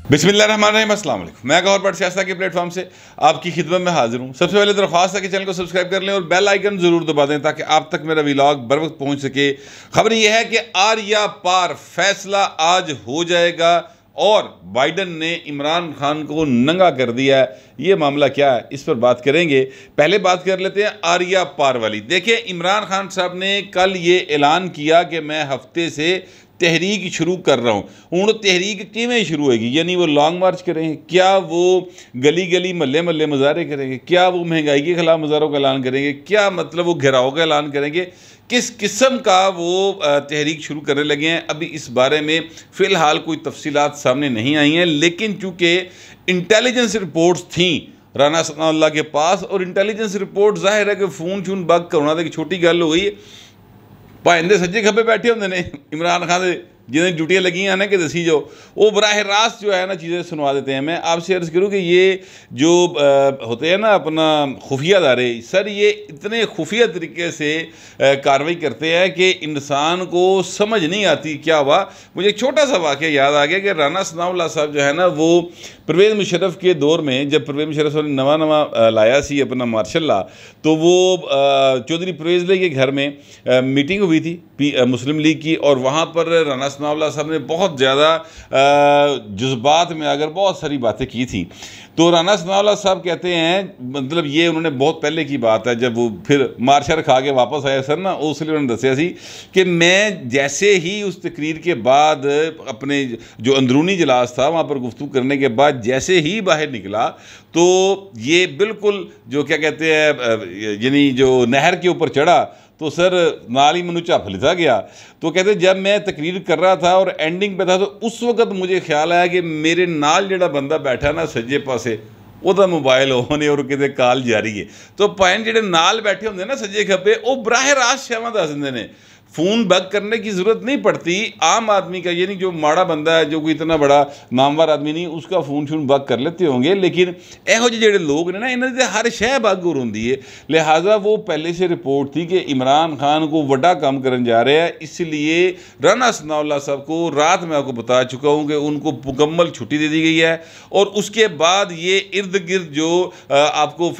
बिस्मिल्लाहिर्रहमानिर्रहीम, अस्सलाम वालेकुम। मैं गौहर बट सियासत के प्लेटफॉर्म से आपकी खिदमत में हाजिर हूँ। सबसे पहले दरख्वास्त है कि चैनल को सब्सक्राइब कर लें और बेल आइकन ज़रूर दबा दें ताकि आप तक मेरा व्लॉग बर वक्त पहुँच सके। खबर यह है कि आर्या पार फैसला आज हो जाएगा और बाइडन ने इमरान खान को नंगा कर दिया है। ये मामला क्या है, इस पर बात करेंगे। पहले बात कर लेते हैं आर्या पार वाली। देखिए, इमरान खान साहब ने कल ये ऐलान किया कि मैं हफ्ते से तहरीक शुरू कर रहा हूँ। हूँ तहरीक किमें शुरू होगी, यानी वो लॉन्ग मार्च करेंगे, क्या वो गली गली महल्ले महल्ले मुजाहरे करेंगे, क्या वो महंगाई के खिलाफ मुजाहरों का ऐलान करेंगे, क्या मतलब वो घेराव का ऐलान करेंगे, किस किस्म का वो तहरीक शुरू करने लगे हैं। अभी इस बारे में फ़िलहाल कोई तफसीलात सामने नहीं आई हैं, लेकिन चूँकि इंटेलिजेंस रिपोर्ट्स थी राना सनाउल्लाह के पास और इंटेलिजेंस रिपोर्ट जाहिर है कि फ़ोन शून बग करना तो छोटी गल हो गई। भाइंदे सज्जे खब्बे बैठे होंगे ने इमरान खान दे जिन्हें ड्यूटियाँ लगी हैं ना कि दसी जो वो बराह रास्त जो है ना चीज़ें सुनवा देते हैं। मैं आपसे अर्ज़ करूँ कि ये जो होते हैं ना अपना खुफिया अदारे, सर ये इतने खुफिया तरीके से कार्रवाई करते हैं कि इंसान को समझ नहीं आती क्या हुआ। मुझे एक छोटा सा वाक़या याद आ गया कि राना सनाउल्लाह साहब जो है ना वो परवेज़ मुशर्रफ के दौर में, जब परवेज़ मुशर्रफ ने नवा लाया सी अपना मार्शल ला, तो वो चौधरी परवेज़ ली के घर में मीटिंग हुई थी मुस्लिम लीग की, और वहाँ पर राना सनाउल्लाह साहब ने बहुत ज़्यादा जज्बात में आकर बहुत सारी बातें की थी। तो राना सनाउल्लाह साहब कहते हैं, मतलब ये उन्होंने बहुत पहले की बात है, जब वो फिर मार्शल खा के वापस आए सर ना, उसलिए उन्होंने दसिया सी कि मैं जैसे ही उस तकरीर के बाद अपने जो अंदरूनी इजलास था वहाँ पर गुफ्तगू करने के बाद जैसे ही बाहर निकला तो ये बिल्कुल जो क्या कहते हैं यानी जो नहर के ऊपर चढ़ा तो सर नाल ही मैनू झप लिता गया। तो कहते जब मैं तकरीर कर रहा था और एंडिंग पे था तो उस वक्त मुझे ख्याल आया कि मेरे नाल जिहड़ा बंदा बैठा ना सज्जे पासे ਉਹਦਾ मोबाइल ऑन है और कितने कॉल जारी है। तो भाई जिहड़े नाल बैठे होंगे ना सज्जे खब्बे वो बराह रास्त शैवां दस दिंदे ने, फ़ोन बग करने की ज़रूरत नहीं पड़ती। आम आदमी का, यानी जो माड़ा बंदा है, जो कोई इतना बड़ा नामवर आदमी नहीं, उसका फ़ोन शून बग कर लेते होंगे, लेकिन इहो ਜਿਹੇ ਜਿਹੜੇ लोग ने ना इन्हों की हर शह बग हो रही है। लिहाजा वो पहले से रिपोर्ट थी कि इमरान खान को बड़ा काम करने जा रहे हैं, इसलिए राना सनाउल्लाह साहब को रात में आपको बता चुका हूँ कि उनको मुकम्मल छुट्टी दे दी गई है। और उसके बाद ये इर्द गिर्द जो आपको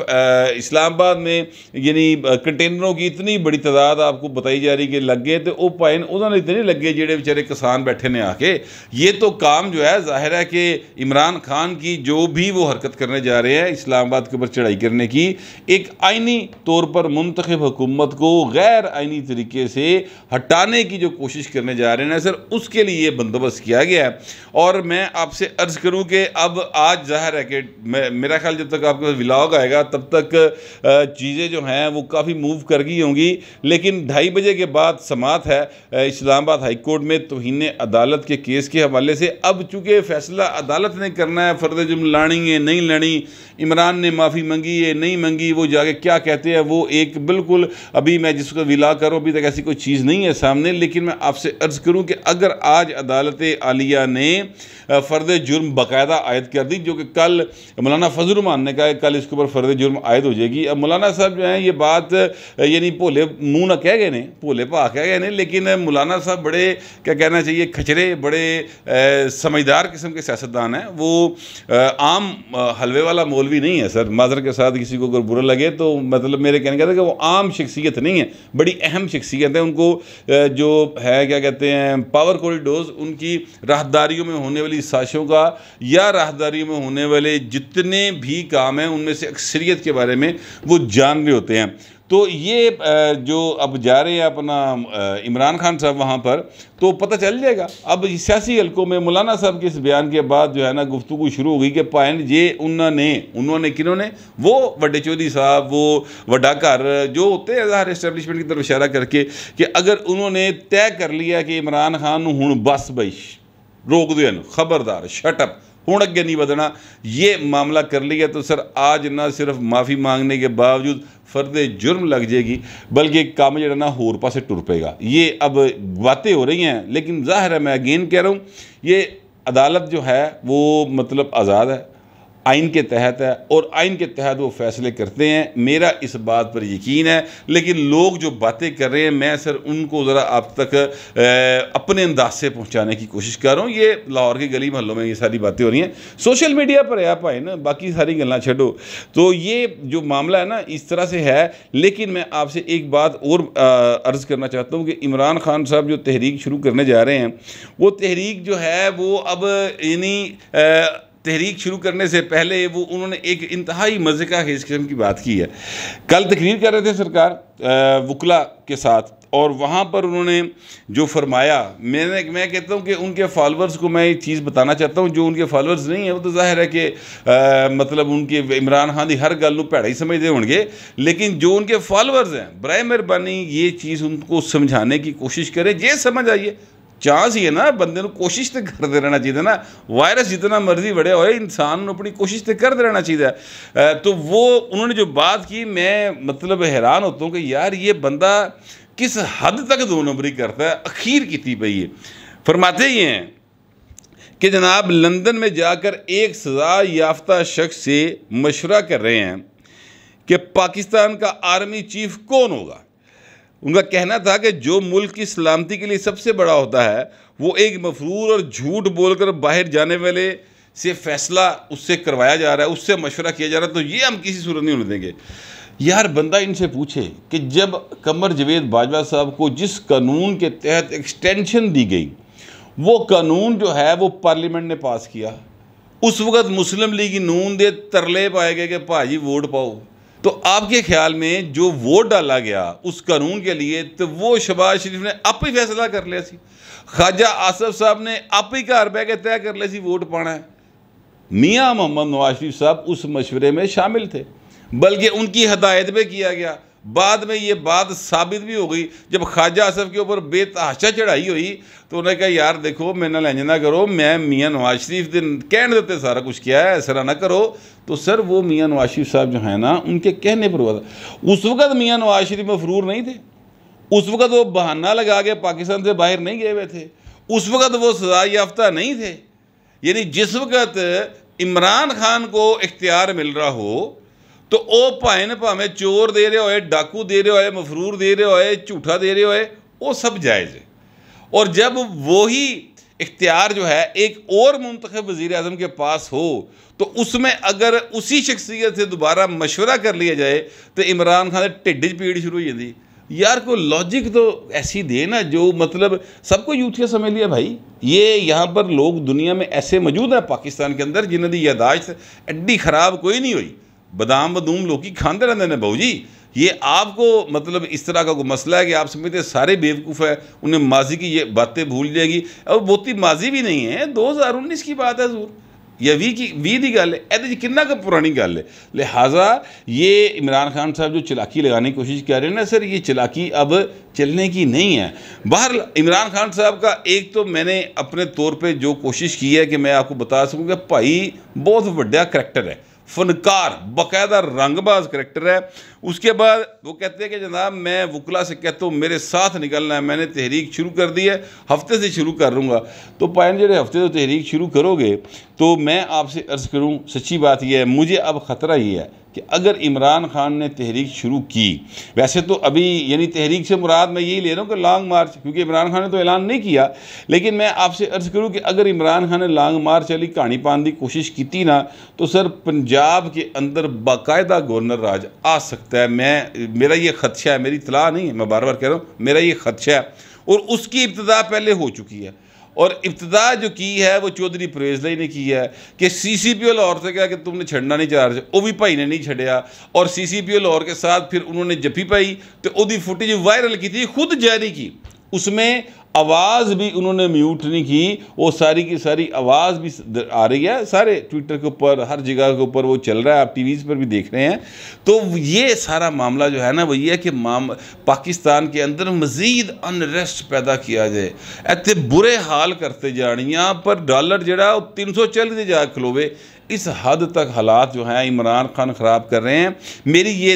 इस्लामाबाद में यानी कंटेनरों की इतनी बड़ी तादाद आपको बताई जा रही कि लग गए, तो वो भाई उन्होंने इतने नहीं लगे जेडे बेचारे किसान बैठे ने आके। ये तो काम जो है जाहिर है कि इमरान खान की जो भी वो हरकत करने जा रहे हैं इस्लामाबाद के ऊपर चढ़ाई करने की, एक आइनी तौर पर मुंतखब हुकूमत को गैर आइनी तरीके से हटाने की जो कोशिश करने जा रहे हैं सर, उसके लिए बंदोबस्त किया गया है। और मैं आपसे अर्ज़ करूँ कि अब आज जाहिर है कि मेरा ख्याल जब तक आपके पास व्लॉग आएगा तब तक चीज़ें जो हैं वो काफ़ी मूव कर गई होंगी, लेकिन 2:30 बजे के बाद समात है इस्लामाबाद हाई कोर्ट में तौहीन अदालत के केस के हवाले से। अब चूँकि फैसला अदालत ने करना है, फ़र्द जुर्म लानी है नहीं लानी, इमरान ने माफ़ी मंगी है नहीं मंगी, वो जाके क्या कहते हैं वो एक बिल्कुल अभी मैं जिसको विला करूँ अभी तक ऐसी कोई चीज़ नहीं है सामने। लेकिन मैं आपसे अर्ज़ करूँ कि अगर आज अदालत आलिया ने फ़र्द जुर्म बाकायदा आयद कर दी, जो कि कल मौलाना फजल रहमान ने कहा है कल इसके ऊपर फ़र्द जुर्म आयद हो जाएगी। अब मौलाना साहब जो हैं ये बात यानी भोले मुँह ना कह गए ने, भोले भा कह गए ने, लेकिन मौलाना साहब बड़े क्या कहना चाहिए खचरे, बड़े समझदार किस्म के सियासतदान हैं। वो आम हलवे वाला मौलवी नहीं है सर, माजर के साथ किसी को अगर बुरा लगे तो मतलब मेरे कहने का था कि वो आम शख्सियत नहीं है, बड़ी अहम शख्सियत है। उनको जो है क्या कहते हैं पावर कॉरिडोर्स, उनकी राहदारियों में होने वाली साजिशों का या राहदारियों में होने वाले जितने भी काम हैं उनमें से अक्सरियत के बारे में वो जान रहे होते हैं। तो ये जो अब जा रहे हैं अपना इमरान खान साहब वहाँ पर, तो पता चल जाएगा। अब सियासी हलकों में मौलाना साहब के इस बयान के बाद जो है ना गुफ्तगू शुरू हो गई कि पाइन ये उन्होंने किन्होंने वो वड्डे चौधरी साहब, वो वड्डा घर जो होते हैं ज़ाहिर इस्टेबलिशमेंट की तरफ इशारा करके कि अगर उन्होंने तय कर लिया कि इमरान खान हूँ बस बई रोक दो, खबरदार शटअप, हूँ अगे नहीं बढ़ना, ये मामला कर लिया तो सर आज ना सिर्फ माफ़ी मांगने के बावजूद फ़र्द जुर्म लग जाएगी, बल्कि काम जो ना होर पासे टुर पेगा। ये अब बातें हो रही हैं, लेकिन ज़ाहिर है मैं अगेन कह रहा हूँ ये अदालत जो है वो मतलब आज़ाद है आइन के तहत है और आइन के तहत वो फैसले करते हैं, मेरा इस बात पर यकीन है। लेकिन लोग जो बातें कर रहे हैं, मैं सर उनको ज़रा आप तक अपने अंदाज से पहुंचाने की कोशिश कर रहा हूँ। ये लाहौर की गली मोहल्लों में ये सारी बातें हो रही हैं, सोशल मीडिया पर है आप आए ना, बाकी सारी गल्लां छोड़ो। तो ये जो मामला है ना इस तरह से है। लेकिन मैं आपसे एक बात और अर्ज़ करना चाहता हूँ कि इमरान खान साहब जो तहरीक शुरू करने जा रहे हैं, वो तहरीक जो है वो अब यानी तहरीक शुरू करने से पहले वो उन्होंने एक इंतहाई मज़े का किस्म की बात की है। कल तकरीर कर रहे थे सरकार वकला के साथ, और वहाँ पर उन्होंने जो फरमाया, मैं कहता हूँ कि उनके फॉलोअर्स को मैं एक चीज़ बताना चाहता हूँ। जो उनके फॉलोअर्स नहीं है वो तो जाहिर है कि मतलब उनके इमरान खान की हर गल को भैड़ा ही समझते होंगे, लेकिन जो उनके फॉलोअर्स हैं बराए मेहरबानी ये चीज़ उनको समझाने की कोशिश करें। जे समझ आइए चांस ही है ना, बंदे को कोशिश तो करते रहना चाहिए ना। वायरस जितना मर्जी बड़े होए, इंसान अपनी कोशिश तो करते रहना चाहिए। तो वो उन्होंने जो बात की, मैं मतलब हैरान होता हूँ कि यार ये बंदा किस हद तक दो नंबरी करता है। अखीर की पई है, फरमाते ही हैं कि जनाब लंदन में जाकर एक सज़ा याफ्ता शख्स से मशवरा कर रहे हैं कि पाकिस्तान का आर्मी चीफ कौन होगा। उनका कहना था कि जो मुल्क की सलामती के लिए सबसे बड़ा होता है वो एक मफरूर और झूठ बोलकर बाहर जाने वाले से फैसला उससे करवाया जा रहा है, उससे मशवरा किया जा रहा है, तो ये हम किसी सूरत नहीं होने देंगे। यार बंदा इनसे पूछे कि जब कमर जावेद बाजवा साहब को जिस कानून के तहत एक्सटेंशन दी गई, वो कानून जो है वो पार्लियामेंट ने पास किया, उस वक़्त मुस्लिम लीग नून दे तरले पाए गए कि भाजी वोट पाओ। तो आपके ख्याल में जो वोट डाला गया उस कानून के लिए, तो वो शहबाज शरीफ ने आप ही फैसला कर लिया सी, ख्वाजा आसफ साहब ने आप ही घर बह के तय कर लिया सी वोट पाना है। मियाँ मोहम्मद नवाज शरीफ साहब उस मशवरे में शामिल थे, बल्कि उनकी हदायत में किया गया। बाद में ये बात साबित भी हो गई, जब ख्वाजा आसफ के ऊपर बेतहाशा चढ़ाई हुई तो उन्होंने कहा यार देखो मेरे नाल इंज ना करो, मैं मियाँ नवाज शरीफ के कहने देते सारा कुछ किया है, ऐसा ना करो। तो सर वो मियाँ नवाज शरीफ साहब जो है ना उनके कहने पर हुआ था। उस वक़्त मियाँ नवाज शरीफ मफरूर नहीं थे, उस वक़्त वो बहाना लगा के पाकिस्तान से बाहर नहीं गए हुए थे, उस वक़्त वो सजा याफ्ता नहीं थे। यानी जिस वक़्त इमरान खान को इख्तियार मिल रहा हो तो वो भावें चोर दे रहे होए, डाकू दे रहे होए, मफरूर दे रहे होए, झूठा दे रहे होए, वो सब जायज़ है। और जब वही इख्तियार जो है एक और मुंतखब वज़ीर आज़म के पास हो तो उसमें अगर उसी शख्सियत से दोबारा मशवरा कर लिया जाए तो इमरान खान ढिड च पीड़ शुरू हो जाती। यार को लॉजिक तो ऐसी दे ना जो मतलब सबको यूथिया समझ लिया भाई। ये यहाँ पर लोग दुनिया में ऐसे मौजूद हैं पाकिस्तान के अंदर जिन्हों की यादाश्त एड्डी खराब कोई नहीं हुई, बदाम बदूम लोग खाते रहते हैं भाऊ जी। ये आपको मतलब इस तरह का कोई मसला है कि आप समझते सारे बेवकूफ़ है, उन्हें माजी की ये बातें भूल जाएगी। और बहुती माजी भी नहीं है, 2019 की बात है जरूर, या 20 की गल है, ये कितना का पुरानी गल है। लिहाजा ये इमरान खान साहब जो चलाकी लगाने की कोशिश कर रहे हैं ना सर, ये चलाकी अब चलने की नहीं है। बाहर इमरान खान साहब का एक तो मैंने अपने तौर पे जो कोशिश की है कि मैं आपको बता सकूँ कि भाई बहुत बड़ा करैक्टर है, फनकार, बाकायदा रंगबाज करैक्टर है। उसके बाद वो कहते हैं कि जनाब मैं वकला से कहता हूँ मेरे साथ निकलना है, मैंने तहरीक शुरू कर दी है, हफ्ते से शुरू कर लूँगा। तो पायन जो हफ्ते से तहरीक शुरू करोगे तो मैं आपसे अर्ज़ करूँ, सच्ची बात यह है, मुझे अब ख़तरा ये है कि अगर इमरान खान ने तहरीक शुरू की, वैसे तो अभी यानी तहरीक से मुराद मैं यही ले रहा हूँ कि लॉन्ग मार्च, क्योंकि इमरान खान ने तो ऐलान नहीं किया, लेकिन मैं आपसे अर्ज़ करूँ कि अगर इमरान खान ने लॉन्ग मार्च वाली कहानी पाने की कोशिश की ना तो सर पंजाब के अंदर बाकायदा गवर्नर राज आ सकता है। मेरा ये खदशा है, मेरी इतला नहीं है, मैं बार बार कह रहा हूँ, मेरा ये खदशा है। और उसकी इब्तिदा पहले हो चुकी है, और इब्तिदा जो की है वो चौधरी परवेज़ लाई ने की है कि CCPO लाहौर से कहा कि तुमने छड़ना नहीं चाह रहे, वो भी भाई ने नहीं छड़िया, और CCPO लाहौर के साथ फिर उन्होंने जफ्फी पाई तो उसकी फुटेज वायरल की थी, खुद जारी की, उसमें आवाज़ भी उन्होंने म्यूट नहीं की, वो सारी की सारी आवाज़ भी आ रही है, सारे ट्विटर के ऊपर हर जगह के ऊपर वो चल रहा है, आप टीवीज़ पर भी देख रहे हैं। तो ये सारा मामला जो है ना वो ये है कि पाकिस्तान के अंदर मज़ीद अनरेस्ट पैदा किया जाए, इतने बुरे हाल करते जान, यहाँ पर डॉलर जड़ा 340 जा खलोवे, इस हद तक हालात जो हैं इमरान खान ख़राब कर रहे हैं। मेरी ये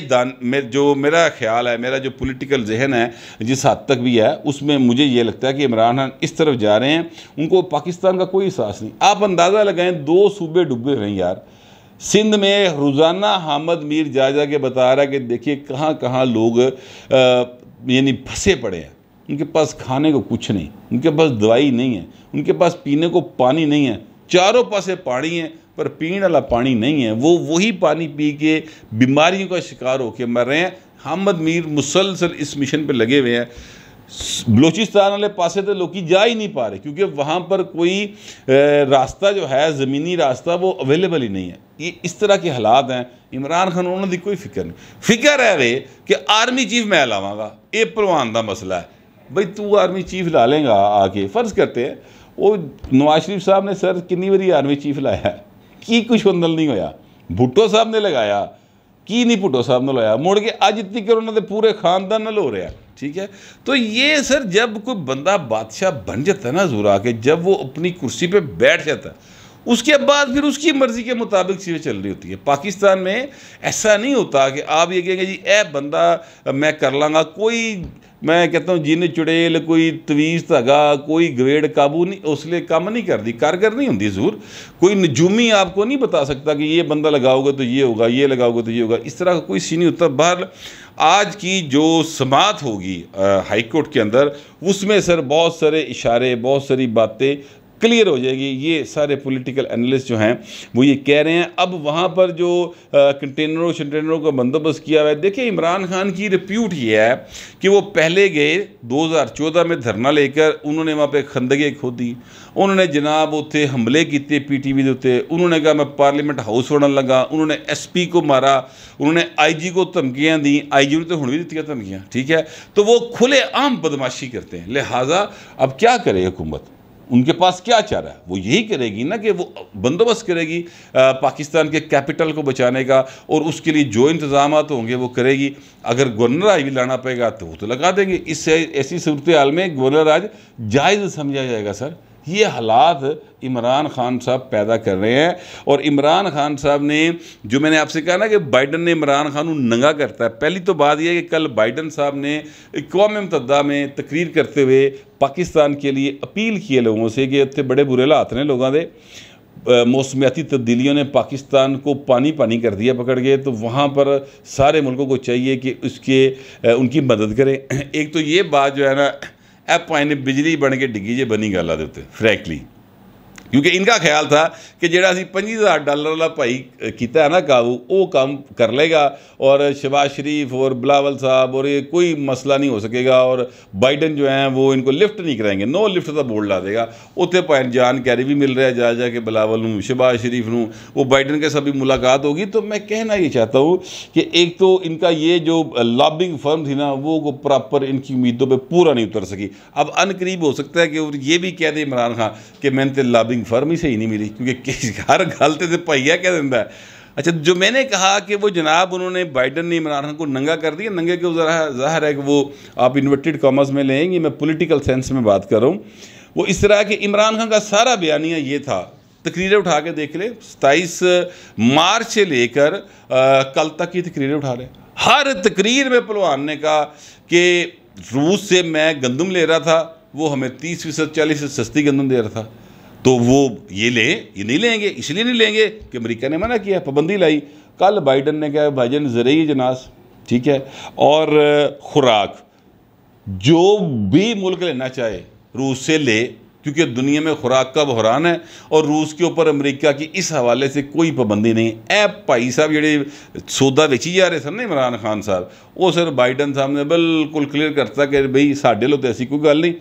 जो मेरा ख्याल है, मेरा जो पॉलिटिकल जहन है जिस हद तक भी है, उसमें मुझे ये लगता है कि इमरान खान इस तरफ जा रहे हैं, उनको पाकिस्तान का कोई एहसास नहीं। आप अंदाज़ा लगाएं 2 सूबे डूबे हुए हैं यार, सिंध में रोज़ाना हामिद मीर जा के बता रहा है कि देखिए कहाँ कहाँ लोग यानी फंसे पड़े हैं, उनके पास खाने को कुछ नहीं, उनके पास दवाई नहीं है, उनके पास पीने को पानी नहीं है, चारों पासे पानी है पर पीने वाला पानी नहीं है, वो वही पानी पी के बीमारियों का शिकार होकर मर रहे हैं। हामिद मीर मुसलसल इस मिशन पर लगे हुए हैं। बलोचिस्तान वाले पासे तो लोग जा ही नहीं पा रहे क्योंकि वहाँ पर कोई रास्ता जो है ज़मीनी रास्ता वो अवेलेबल ही नहीं है। ये इस तरह के हालात हैं। इमरान खान उन्होंने दी कोई फिक्र नहीं, फिक्र है वे कि आर्मी चीफ मैं लावांगा, ये भलवान का मसला है। भाई तू आर्मी चीफ ला लेंगा आके, फ़र्ज़ करते हैं वो नवाज शरीफ साहब ने सर कितनी बारी आर्मी चीफ लाया की कुछ बंदल नहीं होया, भुट्टो साहब ने लगाया की नहीं, भुट्टो साहब ने लाया मुड़ के अज इतनी कर उन्होंने पूरे खानदान नाल हो रहा। ठीक है, तो ये सर जब कोई बंदा बादशाह बन जाता है ना ज़ोर आके, जब वो अपनी कुर्सी पे बैठ जाता है उसके बाद फिर उसकी मर्ज़ी के मुताबिक चीज़ें चल रही होती है। पाकिस्तान में ऐसा नहीं होता कि आप ये कहेंगे जी ए बंदा मैं कर लाँगा, कोई मैं कहता हूँ जिन चुड़ैल कोई तवीज़ धागा कोई गवेड़ काबू नहीं, उसलिए काम नहीं करती, कारगर नहीं होती ज़रूर। कोई नजूमी आपको नहीं बता सकता कि ये बंदा लगाओगे तो ये होगा, ये लगाओगे तो ये होगा, इस तरह का कोई सीन नहीं होता। बहर आज की जो समात होगी हाई कोर्ट के अंदर, उसमें सर बहुत सारे इशारे, बहुत सारी बातें क्लियर हो जाएगी। ये सारे पॉलिटिकल एनालिस्ट जो हैं वो ये कह रहे हैं। अब वहाँ पर जो कंटेनरों शंटेनरों का बंदोबस्त किया हुआ है, देखिए इमरान खान की रिप्यूट ये है कि वो पहले गए 2014 में धरना लेकर, उन्होंने वहाँ पे खंदकें खोदी, उन्होंने जनाब उत्थे हमले किए PTV के उत्ते, उन्होंने कहा मैं पार्लीमेंट हाउस वड़न लगा, उन्होंने SP को मारा, उन्होंने IG को धमकियाँ दी, IG ने तो हुण भी दी धमकियाँ। ठीक है, तो वो खुले आम बदमाशी करते हैं। लिहाजा अब क्या करे हुकूमत, उनके पास क्या चारा है, वो यही करेगी ना कि वो बंदोबस्त करेगी पाकिस्तान के कैपिटल को बचाने का, और उसके लिए जो इंतजाम होंगे वो करेगी। अगर गवर्नर आज भी लाना पड़ेगा तो वो तो लगा देंगे। इससे ऐसी सूरत हाल में गवर्नर आज जायज़ समझा जाएगा। सर ये हालात इमरान खान साहब पैदा कर रहे हैं। और इमरान खान साहब ने जो मैंने आपसे कहा ना कि बाइडन ने इमरान खान को नंगा करता है, पहली तो बात यह है कि कल बाइडन साहब ने अक़वाम मुत्तहिदा में तकरीर करते हुए पाकिस्तान के लिए अपील किए लोगों से कि इतने बड़े बुरे हालात ने लोगों के, मौसमियाती तब्दीलियों ने पाकिस्तान को पानी पानी कर दिया पकड़ के, तो वहाँ पर सारे मुल्कों को चाहिए कि उनकी मदद करें। एक तो ये बात जो है ना ए भाई ने बिजली बन के डिग्गी जे बनी गल दे उत्ते फ्रैंकली, क्योंकि इनका ख्याल था कि जो असी $25,000 वाला भाई किया है ना काबू, वो काम कर लेगा और शहबाज शरीफ और बिलावल साहब और ये कोई मसला नहीं हो सकेगा, और बाइडन जो है वो इनको लिफ्ट नहीं कराएंगे, नो लिफ्ट का बोर्ड ला देगा। उत्थे भाई जान कैरी भी मिल रहा है जा जाके बिलावल नूं, शहबाज शरीफ नूं, वो बाइडन के साथ भी मुलाकात होगी। तो मैं कहना ये चाहता हूँ कि एक तो इनका ये जो लॉबिंग फर्म थी ना वो प्रॉपर इनकी उम्मीदों पर पूरा नहीं उतर सकी। अब अनकरीब हो सकता है कि ये भी कह दे इमरान खान कि मैंने तो लॉबिंग फर्म ही सही नहीं मिली, क्योंकि हर गलते से पहिया कह देता है। अच्छा, जो मैंने कहा कि वो जनाब उन्होंने बाइडन ने इमरान खान को नंगा कर दिया, नंगे के ज़ाहिर है कि वो आप इन्वर्टेड कॉमर्स में लेंगे, मैं पॉलिटिकल सेंस में बात कर रहा हूँ। वो इस तरह के इमरान खान का सारा बयानिया ये था, तकरीरें उठा के देख ले, 27 मार्च से लेकर कल तक की तकरीरें उठा रहे। हर तकरीर में पहलवान ने कहा कि रूस से मैं गंदम ले रहा था, वो हमें 30% 40% सस्ती गंदम दे रहा था, तो वो ये नहीं लेंगे, इसलिए नहीं लेंगे कि अमेरिका ने मना किया, पाबंदी लाई। कल बाइडन ने कहा भाईजान ज़रूरी जनास, ठीक है, और खुराक जो भी मुल्क लेना चाहे रूस से ले, क्योंकि दुनिया में खुराक का बहरान है और रूस के ऊपर अमेरिका की इस हवाले से कोई पाबंदी नहीं। ए भाई साहब ਜਿਹੜੇ सौदा बेची जा रहे सन ना इमरान खान साहब, वो सर बाइडन साहब ने बिल्कुल क्लियर करता कि भाई साढ़े लो तो ऐसी कोई गल नहीं,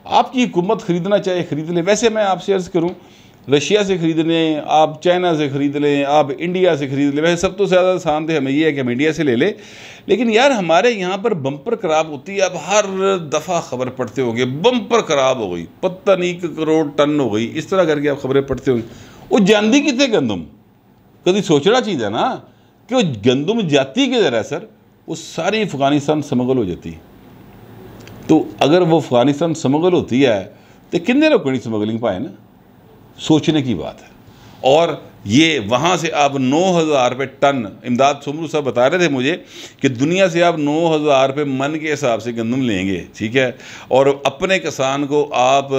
आपकी हुकूमत ख़रीदना चाहे ख़रीद लें। वैसे मैं आपसे अर्ज़ करूं, रशिया से ख़रीद लें, आप चाइना से ख़रीद लें, आप इंडिया से ख़रीद लें, वैसे सब तो ज़्यादा आसान थे हमें ये है कि हम इंडिया से ले लें, लेकिन यार हमारे यहाँ पर बम्पर खराब होती है। अब हर दफ़ा खबर पढ़ते होंगे बम्पर खराब हो गई, पता नहीं 1 करोड़ टन हो गई, इस तरह करके आप खबरें पढ़ते होंगे। वो जानती कितने गंदम, कभी सोचना चाहिए ना कि वो गंदम जाती किधर है सर, वो सारी अफगानिस्तान स्मगल हो जाती। तो अगर वो अफगानिस्तान स्मगल होती है तो किन्ने रोकनी स्मगलिंग पाए ना, सोचने की बात है। और ये वहाँ से आप 9,000 रुपये टन, इमदाद सुमरू साहब बता रहे थे मुझे कि दुनिया से आप 9,000 रुपये मन के हिसाब से गंदम लेंगे, ठीक है, और अपने किसान को आप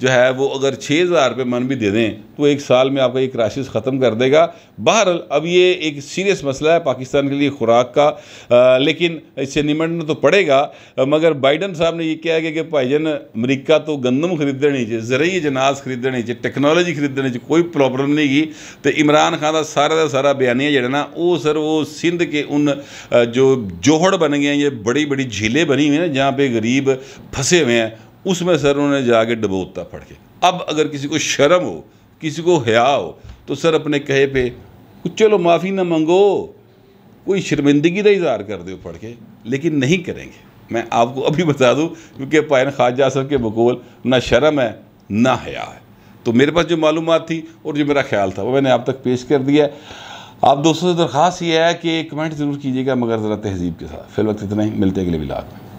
जो है वो अगर 6,000 रुपये मन भी दे दें तो एक साल में आपका ये क्राइसिस ख़त्म कर देगा। बहरहाल अब ये एक सीरियस मसला है पाकिस्तान के लिए खुराक का, लेकिन इससे निमटना तो पड़ेगा। मगर बाइडन साहब ने ये किया है कि भाईजान अमरीका तो गंदम खरीदने नहीं चाहिए, ज़रूरी जनाज खरीदने नहीं चाहिए, टेक्नोलॉजी खरीदने नहीं चाहिए, कोई प्रॉब्लम नहीं की। तो इमरान खान का सारा बयानिया जड़ा ना वो सर वो सिंध के उन जो जोहड़ बन गए हैं, ये बड़ी बड़ी झीलें बनी हुई हैं ना जहाँ पे गरीब फंसे हुए हैं, उसमें सर उन्होंने जाके डबोता पड़ के। अब अगर किसी को शर्म हो, किसी को हया हो तो सर अपने कहे पे कुछ चलो माफ़ी ना मंगो, कोई शर्मिंदगी का इजहार कर दो पढ़ के, लेकिन नहीं करेंगे। मैं आपको अभी बता दूं क्योंकि पायन ख्वाजा साहब के बकौल ना शर्म है ना हया है। तो मेरे पास जो मालूमात थी और जो मेरा ख्याल था वो मैंने आप तक पेश कर दिया। आप दोस्तों से दरख्वास्त ये है कि कमेंट ज़रूर कीजिएगा मगर ज़रा तहज़ीब के साथ। फिर वक्त इतना ही, मिलते हैं अगले व्लॉग में।